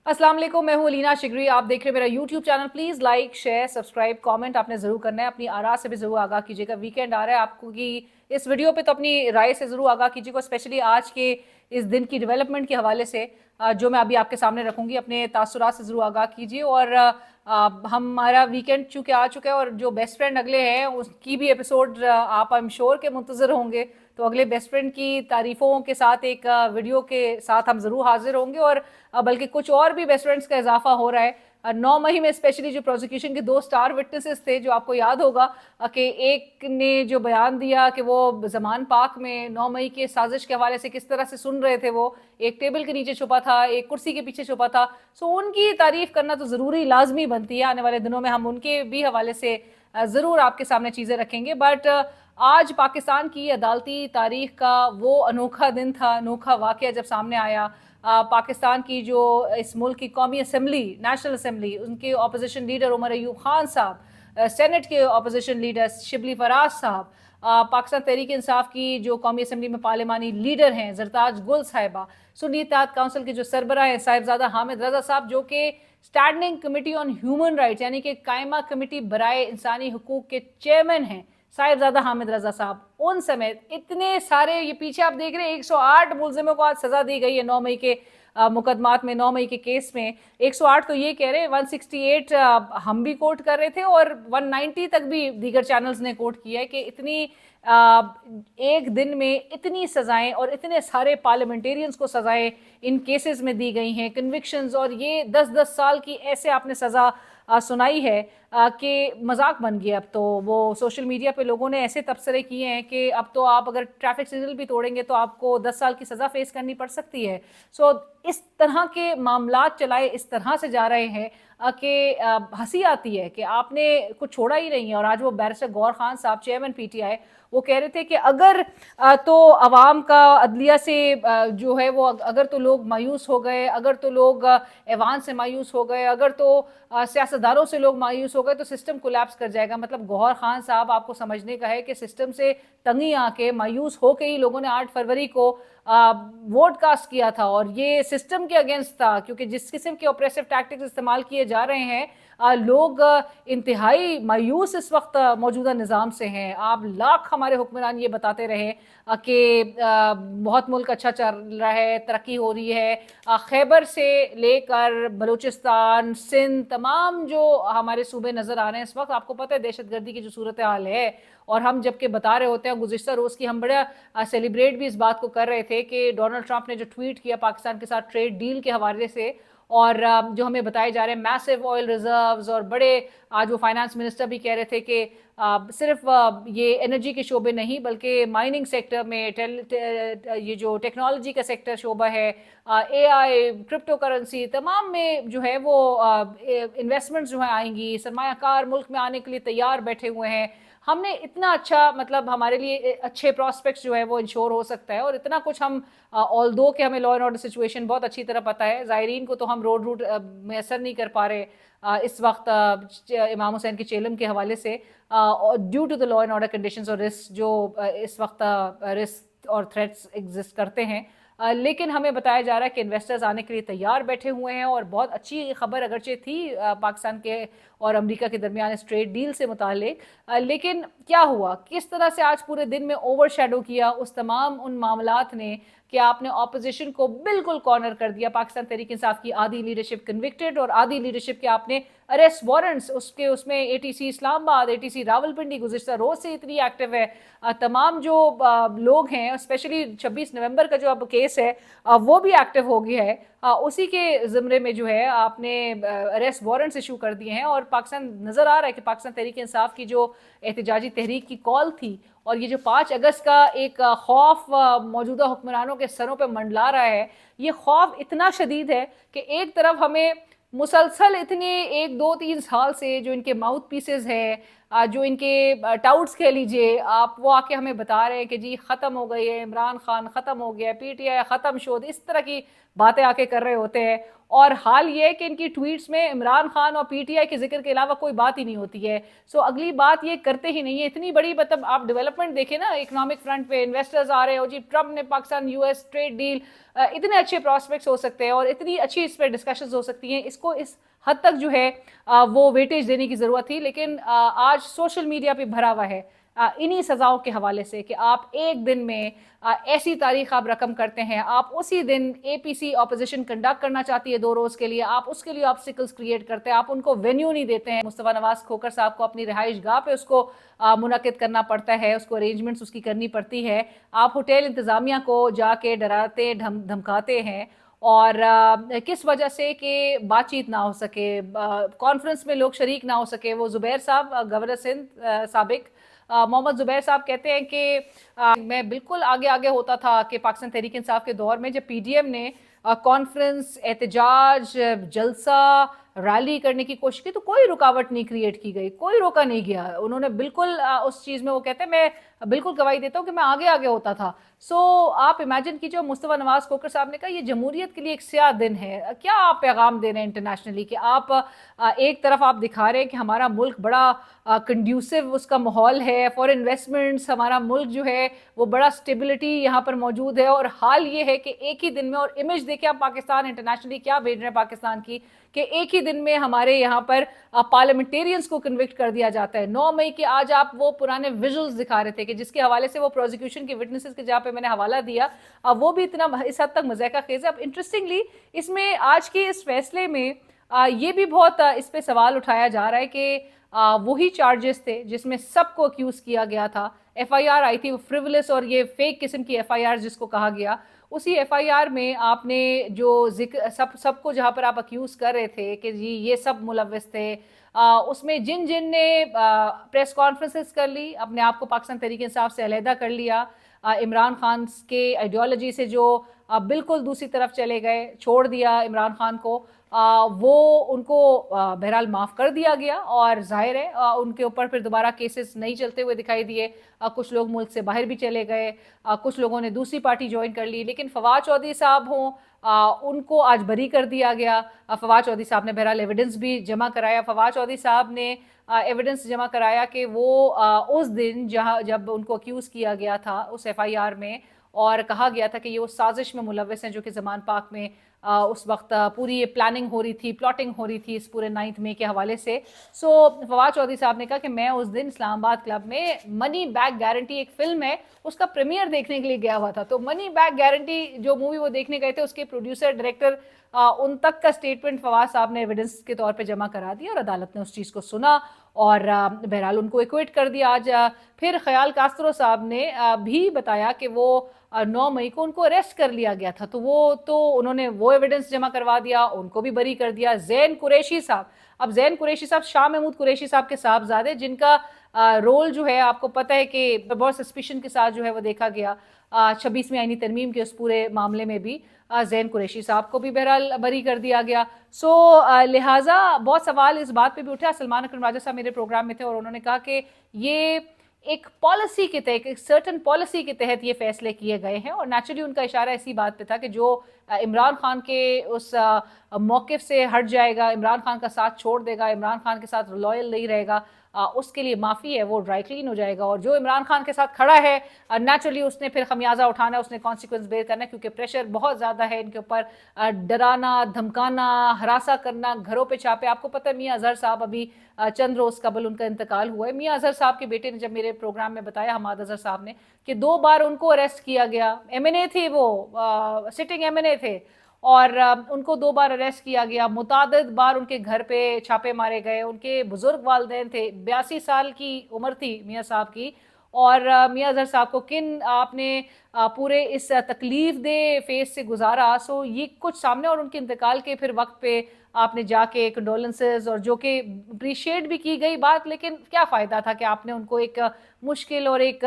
अस्सलाम वालेकुम, मैं हूँ अलीना शिगरी। आप देख रहे हैं मेरा YouTube channel. Please like, share, subscribe, comment आपने ज़रूर करना है। अपनी आरा से भी ज़रूर आगाह कीजिएगा। वीकेंड आ रहा है आपको कि इस वीडियो पे तो अपनी राय से ज़रूर आगाह कीजिएगा, स्पेशली आज के इस दिन की डेवलपमेंट के हवाले से जो मैं अभी आपके सामने रखूँगी। अपने तासुरात से ज़रूर आगाह कीजिए। और हमारा वीकेंड चूँकि आ चुका है और जो बेस्ट फ्रेंड अगले हैं उसकी भी एपिसोड आप आई एम श्योर के मुंतज़र होंगे। तो अगले बेस्ट फ्रेंड की तारीफ़ों के साथ एक वीडियो के साथ हम ज़रूर हाजिर होंगे। और बल्कि कुछ और भी बेस्ट फ्रेंड्स का इजाफा हो रहा है। 9 मई में स्पेशली जो प्रोसिक्यूशन के 2 स्टार विटनेसेस थे, जो आपको याद होगा कि एक ने जो बयान दिया कि वो जमान पाक में 9 मई के साजिश के हवाले से किस तरह से सुन रहे थे, वो एक टेबल के नीचे छुपा था, एक कुर्सी के पीछे छुपा था। सो उनकी तारीफ करना तो ज़रूरी लाजमी बनती है। आने वाले दिनों में हम उनके भी हवाले से ज़रूर आपके सामने चीज़ें रखेंगे। बट आज पाकिस्तान की अदालती तारीख का वो अनोखा दिन था, अनोखा वाक़या जब सामने आया। पाकिस्तान की जो इस मुल्क की कौमी असम्बली, नेशनल असम्बली, उनके अपोजिशन लीडर उमर अयूब खान साहब, सेनेट के अपोजिशन लीडर शिबली फराज साहब, पाकिस्तान तहरीक इंसाफ की जो कौमी असम्बली में पार्लिमानी लीडर हैं जरताज गुल साहिबा, सुन्नी इत्तेहाद काउंसिल के जो सरबरा हैं साहिबजादा हामिद रजा साहब, जो कि standing committee on human rights यानी कि कायमा कमेटी बराए इंसानी हुकूक के चेयरमैन हैं साहिबजादा हामिद रजा साहब, उन समेत इतने सारे, ये पीछे आप देख रहे हैं 108 मुलजिमों को आज सजा दी गई है 9 मई के मुकदमात में। 9 मई के केस में 108 तो ये कह रहे हैं, 168 हम भी कोर्ट कर रहे थे और 190 तक भी दीगर चैनल्स ने कोर्ट किया है कि इतनी एक दिन में इतनी सजाएं और इतने सारे पार्लियामेंटेरियंस को सजाएं इन केसेस में दी गई हैं, कन्विक्शंस, और ये 10-10 साल की ऐसे आपने सज़ा सुनाई है कि मजाक बन गया। अब तो वो सोशल मीडिया पे लोगों ने ऐसे तबसरे किए हैं कि अब तो आप अगर ट्रैफिक सिग्नल भी तोड़ेंगे तो आपको 10 साल की सज़ा फेस करनी पड़ सकती है। सो इस तरह के मामलात चलाए इस तरह से जा रहे हैं कि हंसी आती है कि आपने कुछ छोड़ा ही नहीं है। और आज वो बैरिस्टर गौर खान साहब, चेयरमैन पीटीआई, वो कह रहे थे कि अगर तो अवाम का अदलिया से जो है वो, अगर तो लोग मायूस हो गए, अगर तो लोग ऐवान से मायूस हो गए, अगर तो सियासतदानों से लोग मायूस हो गए तो सिस्टम कोलैप्स कर जाएगा। मतलब गौहर खान साहब, आपको समझने का है कि सिस्टम से तंगी आके, मायूस होके ही लोगों ने 8 फरवरी को वोट कास्ट किया था। और ये सिस्टम के अगेंस्ट था, क्योंकि जिस किस्म के ऑपरेसिव टैक्टिक्स इस्तेमाल किए जा रहे हैं, लोग इंतहाई मायूस इस वक्त मौजूदा निज़ाम से हैं। आप लाख हमारे हुक्मरान ये बताते रहे कि बहुत मुल्क अच्छा चल रहा है, तरक्की हो रही है, खैबर से लेकर बलूचिस्तान, सिंध, तमाम जो हमारे सूबे नज़र आ रहे हैं इस वक्त, आपको पता है दहशत गर्दी की जो सूरत हाल है। और हम जबकि बता रहे होते हैं, गुज़िश्ता रोज़ की हम बड़ा सेलिब्रेट भी इस बात को कर रहे थे कि डोनाल्ड ट्रंप ने जो ट्वीट किया पाकिस्तान के साथ ट्रेड डील के हवाले से, और जो हमें बताए जा रहे हैं मैसिव ऑयल रिजर्व्स, और बड़े आज वो फाइनेंस मिनिस्टर भी कह रहे थे कि सिर्फ ये एनर्जी के शोबे नहीं बल्कि माइनिंग सेक्टर में, ये जो टेक्नोलॉजी का सेक्टर शोबा है, एआई, क्रिप्टो करेंसी, तमाम में जो है वो इन्वेस्टमेंट्स जो है आएंगी, सरमायाकार मुल्क में आने के लिए तैयार बैठे हुए हैं। हमने इतना अच्छा, मतलब हमारे लिए अच्छे प्रॉस्पेक्ट्स जो है वो इंश्योर हो सकता है। और इतना कुछ हम ऑल्दो कि हमें लॉ एंड ऑर्डर सिचुएशन बहुत अच्छी तरह पता है, ज़ायरीन को तो हम रोड रूट मैसर नहीं कर पा रहे इस वक्त इमाम हुसैन के चेलम के हवाले से, due to the law and order conditions और रिस्क जो इस वक्त रिस्क और थ्रेट्स एग्जिस्ट करते हैं। लेकिन हमें बताया जा रहा है कि इन्वेस्टर्स आने के लिए तैयार बैठे हुए हैं। और बहुत अच्छी खबर अगरचे थी पाकिस्तान के और अमेरिका के दरमियान इस ट्रेड डील से मुतालिक, लेकिन क्या हुआ, किस तरह से आज पूरे दिन में ओवरशैडो किया उस तमाम उन मामलात ने कि आपने ऑपोजिशन को बिल्कुल कॉर्नर कर दिया। पाकिस्तान तहरीक इंसाफ की आधी लीडरशिप कन्विक्टेड और आधी लीडरशिप के आपने अरेस्ट वारंट्स, उसके उसमें एटीसी इस्लामाबाद, एटीसी रावलपिंडी गुज़िश्ता रोज़ से इतनी एक्टिव है। तमाम जो लोग हैं, स्पेशली 26 नवंबर का जो अब केस है वो भी एक्टिव हो गया है। उसी के ज़िम्रे में जो है आपने अरेस्ट वारंट्स इशू कर दिए हैं। और पाकिस्तान नज़र आ रहा है कि पाकिस्तान तहरीक इंसाफ की जो एहतजाजी तहरीक की कॉल थी और ये जो 5 अगस्त का एक खौफ मौजूदा हुक्मरानों के सरों पर मंडला रहा है, ये खौफ इतना शदीद है कि एक तरफ हमें मुसलसल इतने 1-2-3 साल से जो इनके माउथ पीसेस है, जो इनके टाउट्स कह लीजिए आप, वो आके हमें बता रहे हैं कि जी ख़त्म हो गई है, इमरान खान ख़त्म हो गया, पीटीआई ख़त्म शोध, इस तरह की बातें आके कर रहे होते हैं। और हाल ये है कि इनकी ट्वीट्स में इमरान खान और पीटीआई के जिक्र के अलावा कोई बात ही नहीं होती है। सो अगली बात ये करते ही नहीं है। इतनी बड़ी मतलब आप डेवलपमेंट देखें ना, इकोनॉमिक फ्रंट पे इन्वेस्टर्स आ रहे हो जी, ट्रम्प ने पाकिस्तान यूएस ट्रेड डील, इतने अच्छे प्रॉस्पेक्ट्स हो सकते हैं और इतनी अच्छी इस पर डिस्कशंस हो सकती हैं, इसको इस हद तक जो है वो वेटेज देने की ज़रूरत थी। लेकिन आज सोशल मीडिया पे भरा हुआ है इन्हीं सज़ाओं के हवाले से कि आप एक दिन में ऐसी तारीख आप रकम करते हैं, आप उसी दिन एपीसी ऑपोजिशन कंडक्ट करना चाहती है 2 रोज़ के लिए, आप उसके लिए ऑब्स्टिकल्स क्रिएट करते हैं, आप उनको वेन्यू नहीं देते हैं। मुस्तफ़ा नवाज़ खोखर साहब को अपनी रिहाइश गाह पे उसको मुनक़िद करना पड़ता है, उसको अरेंजमेंट्स उसकी करनी पड़ती है। आप होटल इंतज़ामिया को जाके डराते धमकाते हैं और किस वजह से कि बातचीत ना हो सके, कॉन्फ्रेंस में लोग शरीक ना हो सके। वो ज़ुबैर साहब गवर्नर सिंध साबिक मोहम्मद ज़ुबैर साहब कहते हैं कि मैं बिल्कुल आगे आगे होता था कि पाकिस्तान तहरीक इंसाफ के दौर में जब पीडीएम ने कॉन्फ्रेंस, एहतजाज, जलसा, रैली करने की कोशिश की तो कोई रुकावट नहीं क्रिएट की गई, कोई रोका नहीं गया। उन्होंने बिल्कुल उस चीज़ में, वो कहते हैं मैं बिल्कुल गवाही देता हूँ कि मैं आगे आगे होता था। सो आप इमेजिन कीजिए, मुस्तफ़ा नवाज़ खोखर साहब ने कहा ये जमहूरियत के लिए एक स्याह दिन है। क्या आप पैगाम दे रहे हैं इंटरनेशनली कि आप एक तरफ आप दिखा रहे हैं कि हमारा मुल्क बड़ा कंड्यूसिव उसका माहौल है फॉर इन्वेस्टमेंट्स, हमारा मुल्क जो है वो बड़ा स्टेबिलिटी यहाँ पर मौजूद है, और हाल ये है कि एक ही दिन में, और इमेज देखिए आप पाकिस्तान इंटरनेशनली क्या भेज रहे हैं पाकिस्तान की, कि एक ही दिन में हमारे यहाँ पर पार्लियामेंटेरियंस को कन्विक्ट कर दिया जाता है। 9 मई के आज आप वो पुराने विजुअल्स दिखा रहे थे कि जिसके हवाले से वो प्रोसिक्यूशन के विटनेसेस के जहाँ पे मैंने हवाला दिया, वो भी इतना इस हद तक मज़ाक़ा खेज़ है। अब इंटरेस्टिंगली इसमें आज के इस फैसले में ये भी बहुत इस पे सवाल उठाया जा रहा है कि वही चार्जेस थे जिसमें सबको अक्यूज़ किया गया था। एफआईआर आई थी वो फ्रिवलेस और ये फेक किस्म की एफआईआर जिसको कहा गया, उसी एफआईआर में आपने जो जिक्र सबको जहाँ पर आप अक्यूज़ कर रहे थे कि जी ये सब मुलव्वस थे, उसमें जिन जिन ने प्रेस कॉन्फ्रेंसेस कर ली, अपने आप को पाकिस्तान तहरीक इंसाफ से अलहदा कर लिया, इमरान खान के आइडियोलॉजी से जो बिल्कुल दूसरी तरफ चले गए, छोड़ दिया इमरान खान को, वो उनको बहरहाल माफ़ कर दिया गया और जाहिर है उनके ऊपर फिर दोबारा केसेस नहीं चलते हुए दिखाई दिए। कुछ लोग मुल्क से बाहर भी चले गए, कुछ लोगों ने दूसरी पार्टी ज्वाइन कर ली, लेकिन फवाद चौधरी साहब हों उनको आज बरी कर दिया गया। फवाद चौधरी साहब ने बहरहाल एविडेंस भी जमा कराया। फवाद चौधरी साहब ने एविडेंस जमा कराया कि वो उस दिन जब उनको अक्यूज़ किया गया था उस एफआईआर में, और कहा गया था कि ये उस साजिश में मुलव्वस हैं जो कि ज़मान पाक में उस वक्त पूरी ये प्लानिंग हो रही थी, प्लॉटिंग हो रही थी इस पूरे 9 मई के हवाले से। सो फवाद चौधरी साहब ने कहा कि मैं उस दिन इस्लामाबाद क्लब में मनी बैक गारंटी एक फ़िल्म है उसका प्रीमियर देखने के लिए गया हुआ था। तो मनी बैक गारंटी जो मूवी वो देखने गए थे उसके प्रोड्यूसर, डायरेक्टर, उन तक का स्टेटमेंट फवाद साहब ने एविडेंस के तौर पे जमा करा दिया और अदालत ने उस चीज़ को सुना और बहरहाल उनको एक्विट कर दिया। आज फिर ख्याल कास्त्रो साहब ने भी बताया कि वो 9 मई को उनको अरेस्ट कर लिया गया था, तो उन्होंने वो एविडेंस जमा करवा दिया, उनको भी बरी कर दिया। ज़ैन कुरैशी साहब, अब ज़ैन कुरैशी साहब शाह महमूद कुरैशी साहब के साहबजादे, जिनका रोल जो है आपको पता है कि बहुत सस्पिशन के साथ जो है वो देखा गया 26वीं आईनी तरमीम के उस पूरे मामले में भी ज़ैन कुरैशी साहब को भी बहरहाल बरी कर दिया गया। सो लिहाजा बहुत सवाल इस बात पे भी उठा। सलमान अकरम राजा साहब मेरे प्रोग्राम में थे और उन्होंने कहा कि ये एक पॉलिसी के तहत, एक सर्टन पॉलिसी के तहत ये फैसले किए गए हैं, और नेचुरली उनका इशारा इसी बात पे था कि जो इमरान खान के उस मौक़िफ़ से हट जाएगा, इमरान खान का साथ छोड़ देगा, इमरान खान के साथ लॉयल नहीं रहेगा, उसके लिए माफ़ी है वो ड्राई क्लीन हो जाएगा। और जो इमरान खान के साथ खड़ा है नेचुरली उसने फिर खमियाजा उठाना है, उसने कॉन्सिक्वेंस बेयर करना है, क्योंकि प्रेशर बहुत ज़्यादा है इनके ऊपर, डराना, धमकाना, हरासा करना, घरों पे छापे। आपको पता है मियां अजहर साहब अभी चंद रोज़ कबल उनका इंतकाल हुआ है। मियां अजहर साहब के बेटे ने जब मेरे प्रोग्राम में बताया, हमाद अजहर साहब ने, कि 2 बार उनको अरेस्ट किया गया, MNA थे वो, सिटिंग MNA थे, और उनको 2 बार अरेस्ट किया गया, मुतादिद बार उनके घर पे छापे मारे गए। उनके बुजुर्ग वालिदैन थे, 82 साल की उम्र थी मियाँ साहब की, और मियाँ अजहर साहब को किन आपने पूरे इस तकलीफ दे फेस से गुजारा। सो ये कुछ सामने, और उनके इंतकाल के फिर वक्त पे आपने जाके कंडोलेंसेस, और जो कि अप्रिशिएट भी की गई बात, लेकिन क्या फ़ायदा था कि आपने उनको एक मुश्किल और एक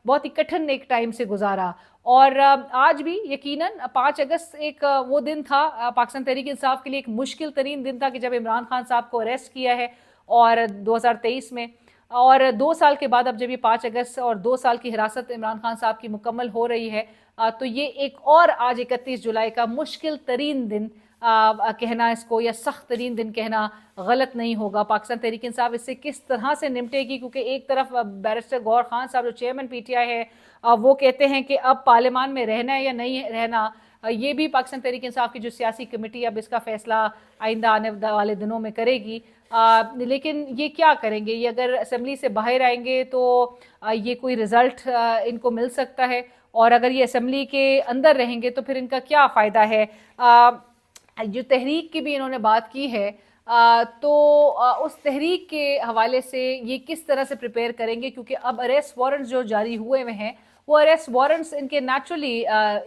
बहुत ही कठिन एक टाइम से गुजारा। और आज भी यकीनन 5 अगस्त एक वो दिन था पाकिस्तान तहरीक इंसाफ के लिए, एक मुश्किल तरीन दिन था कि जब इमरान खान साहब को अरेस्ट किया है, और 2023 में اور 2 साल के बाद अब जब ये 5 अगस्त और 2 साल की हिरासत इमरान खान साहब की मुकम्मल हो रही है, तो ये एक और आज 31 जुलाई का मुश्किल तरीन दिन कहना इसको, या सख्त तरीन दिन कहना गलत नहीं होगा। पाकिस्तान तहरीक इंसाफ इससे किस तरह से निपटेगी, क्योंकि एक तरफ बैरिस्टर गौहर खान साहब जो चेयरमैन पीटीआई है, वो कहते हैं कि अब पार्लियामान में रहना है या नहीं रहना, ये भी पाकिस्तान तहरीक इंसाफ की जो सियासी कमेटी अब इसका फैसला आइंदा आने वाले दिनों में करेगी। लेकिन ये क्या करेंगे, ये अगर असेंबली से बाहर आएंगे तो ये कोई रिज़ल्ट इनको मिल सकता है, और अगर ये असेंबली के अंदर रहेंगे तो फिर इनका क्या फ़ायदा है। जो तहरीक की भी इन्होंने बात की है, तो उस तहरीक के हवाले से ये किस तरह से प्रिपेयर करेंगे, क्योंकि अब अरेस्ट वारंट्स जो जारी हुए हुए हैं, वो अरेस्ट वारंट्स इनके नेचुरली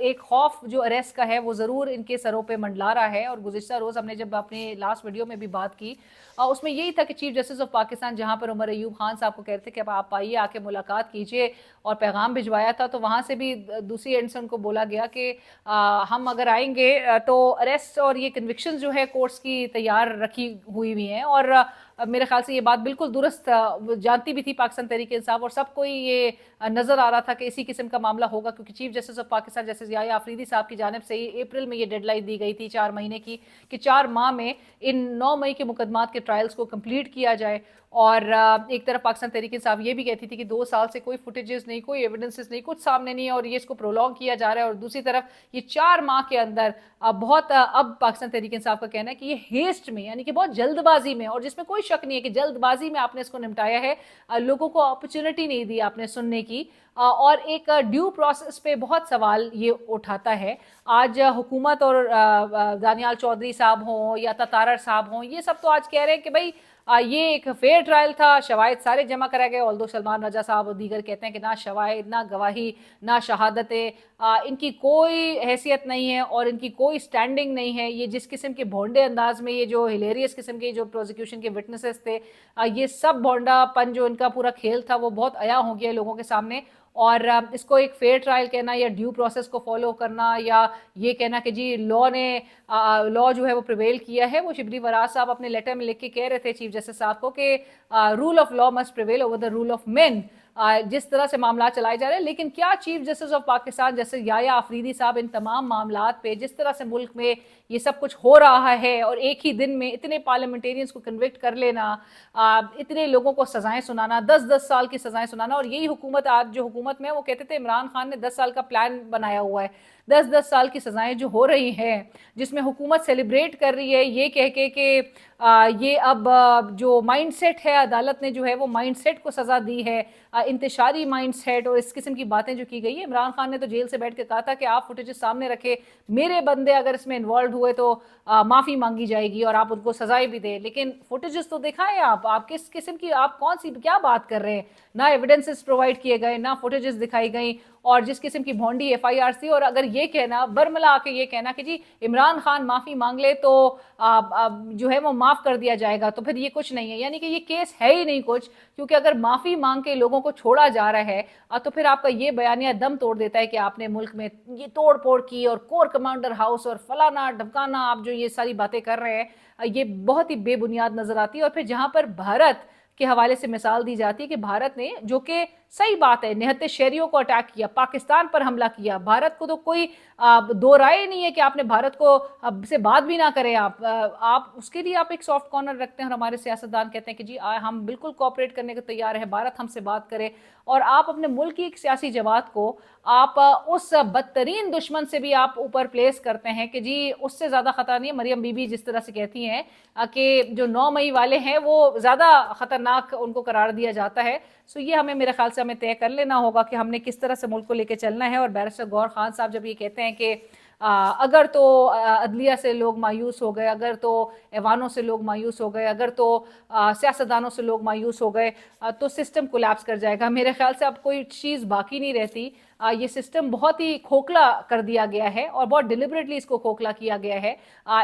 एक खौफ जो अरेस्ट का है वो ज़रूर इनके सरों पे मंडला रहा है। और गुज़िश्ता रोज़ हमने जब अपने लास्ट वीडियो में भी बात की, उसमें यही था कि चीफ जस्टिस ऑफ पाकिस्तान जहाँ पर उमर अयूब खान साहब को कहते थे कि अब आप आइए, आके मुलाकात कीजिए, और पैगाम भिजवाया था, तो वहाँ से भी दूसरी एंड से उनको बोला गया कि हम अगर आएंगे तो अरेस्ट और ये कन्विक्शन जो है कोर्ट्स की तैयार रखी हुई हैं। और मेरे ख्याल से ये बात बिल्कुल दुरुस्त जानती भी थी पाकिस्तान तहरीक इंसाफ, और सबको ये नज़र आ रहा था कि इसी किस्म का मामला होगा, क्योंकि chief justice of Pakistan justice Yahya Afridi साहब की जानिब से ही अप्रैल में ये डेडलाइन दी गई थी 4 महीने की, कि 4 माह में इन 9 मई के मुकदमात के ट्रायल्स को कंप्लीट किया जाए। और एक तरफ पाकिस्तान तहरीक इंसाफ ये भी कहती थी कि 2 साल से कोई फुटेजेस नहीं, कोई एविडेंसेस नहीं, कुछ सामने नहीं है, और ये इसको प्रोलॉन्ग किया जा रहा है। और दूसरी तरफ ये 4 माह के अंदर बहुत अब पाकिस्तान तहरीक इंसाफ का कहना है कि ये हेस्ट में, यानी कि बहुत जल्दबाजी में, और जिसमें कोई शक नहीं है कि जल्दबाजी में आपने इसको निपटाया है, लोगों को अपॉर्चुनिटी नहीं दी आपने सुनने की, और एक ड्यू प्रोसेस पे बहुत सवाल ये उठाता है। आज हुकूमत और दानियाल चौधरी साहब हों या ततारर साहब हों, ये सब तो आज कह रहे हैं कि भाई ये एक फेयर ट्रायल था, शवाहिद सारे जमा कराए गए। ऑल्दो सलमान रजा साहब और दीगर कहते हैं कि ना शवाहिद, ना गवाही, ना शहादतें, इनकी कोई हैसियत नहीं है और इनकी कोई स्टैंडिंग नहीं है। ये जिस किस्म के भोंडे अंदाज में ये जो हिलेरियस किस्म के जो प्रोसिक्यूशन के विटनेसेस थे, ये सब भोंडापन जो इनका पूरा खेल था वो बहुत आया हो गया लोगों के सामने। और इसको एक फेयर ट्रायल कहना, या ड्यू प्रोसेस को फॉलो करना, या ये कहना कि जी लॉ जो है वो प्रिवेल किया है। वो शिबली वराज साहब अपने लेटर में लिख के कह रहे थे चीफ जस्टिस साहब को कि rule of law must prevail over the rule of main, जिस तरह से मामला चलाए जा रहे हैं। लेकिन क्या चीफ जस्टिस ऑफ पाकिस्तान जैसे याह्या आफरीदी साहब इन तमाम मामलात पे, जिस तरह से मुल्क में ये सब कुछ हो रहा है, और एक ही दिन में इतने पार्लियामेंटेरियंस को कन्विक्ट कर लेना, इतने लोगों को सजाएं सुनाना, 10-10 साल की सजाएं सुनाना। और यही हुकूमत आज जो हुकूमत में, वो कहते थे इमरान खान ने 10 साल का प्लान बनाया हुआ है। 10-10 साल की सजाएं जो हो रही हैं, जिसमें हुकूमत सेलिब्रेट कर रही है ये कह के कि ये अब जो माइंडसेट है, अदालत ने जो है वो माइंडसेट को सज़ा दी है, इंतशारी माइंडसेट, और इस किस्म की बातें जो की गई है। इमरान खान ने तो जेल से बैठ के कहा था कि आप फुटेजेस सामने रखे, मेरे बंदे अगर इसमें इन्वॉल्व हुए तो माफ़ी मांगी जाएगी और आप उनको सजाएं भी दें। लेकिन फुटेजेस तो दिखाएं आप किस किस्म की, आप कौन सी क्या बात कर रहे हैं। ना एविडेंसेस प्रोवाइड किए गए, ना फुटेजेस दिखाई गई, और जिस किस्म की भोंडी FIR थी। और अगर ये कहना, बरमला आके ये कहना कि जी इमरान खान माफ़ी मांग ले तो जो है वो माफ़ कर दिया जाएगा, तो फिर ये कुछ नहीं है। यानी कि ये केस है ही नहीं कुछ, क्योंकि अगर माफ़ी मांग के लोगों को छोड़ा जा रहा है, तो फिर आपका ये बयानिया दम तोड़ देता है कि आपने मुल्क में ये तोड़ फोड़ की, और कोर कमांडर हाउस और फलाना ढमकाना, आप जो ये सारी बातें कर रहे हैं, ये बहुत ही बेबुनियाद नज़र आती है। और फिर जहाँ पर भारत के हवाले से मिसाल दी जाती है कि भारत ने, जो कि सही बात है, निहत्ते शहरियों को अटैक किया, पाकिस्तान पर हमला किया, भारत को तो कोई दो राय नहीं है कि आपने भारत को से बात भी ना करें आप उसके लिए आप एक सॉफ्ट कॉर्नर रखते हैं। और हमारे सियासतदान कहते हैं कि जी हम बिल्कुल कोऑपरेट करने को तैयार है, भारत हमसे बात करे। और आप अपने मुल्क की एक सियासी जमात को आप उस बदतरीन दुश्मन से भी आप ऊपर प्लेस करते हैं कि जी उससे ज़्यादा ख़तरा नहीं है। मरियम बीबी जिस तरह से कहती हैं कि जो 9 मई वाले हैं वो ज़्यादा ख़तरनाक उनको करार दिया जाता है। सो ये हमें, मेरे ख्याल से हमें तय कर लेना होगा कि हमने किस तरह से मुल्क को लेकर चलना है। और बैरिस्टर गौहर खान साहब जब ये कहते हैं कि अगर तो अदलिया से लोग मायूस हो गए, अगर तो ऐवानों से लोग मायूस हो गए, अगर तो सियासतदानों से लोग मायूस हो गए, तो सिस्टम कोलैप्स कर जाएगा। मेरे ख्याल से अब कोई चीज़ बाकी नहीं रहती। ये सिस्टम बहुत ही खोखला कर दिया गया है, और बहुत डिलिबरेटली इसको खोखला किया गया है।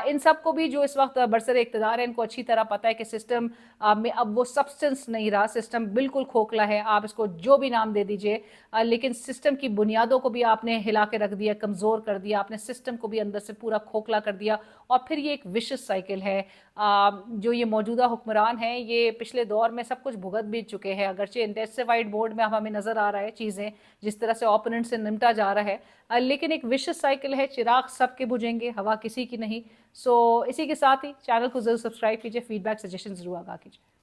इन सब को भी जो इस वक्त बरसरे इक़्तिदार है, इनको अच्छी तरह पता है कि सिस्टम में अब वो सब्सटेंस नहीं रहा, सिस्टम बिल्कुल खोखला है। आप इसको जो भी नाम दे दीजिए, लेकिन सिस्टम की बुनियादों को भी आपने हिला के रख दिया, कमज़ोर कर दिया, आपने सिस्टम को भी अंदर से पूरा खोखला कर दिया। और फिर ये एक विशियस साइकिल है। جو یہ موجودہ حکمران ہیں یہ پچھلے دور میں سب کچھ بھگت بھی چکے ہیں، اگرچہ انٹینسیفائڈ موڈ میں اب ہمیں نظر آ رہا ہے چیزیں جس طرح سے اوپوننٹ سے نمٹا جا رہا ہے، لیکن ایک وشس سائیکل ہے، چراغ سب کے بجھیں گے، ہوا کسی کی نہیں. سو اسی کے ساتھ ہی چینل کو ضرور سبسکرائب کیجیے، فیڈ بیک سجیشن ضرور آگاہ کیجیے.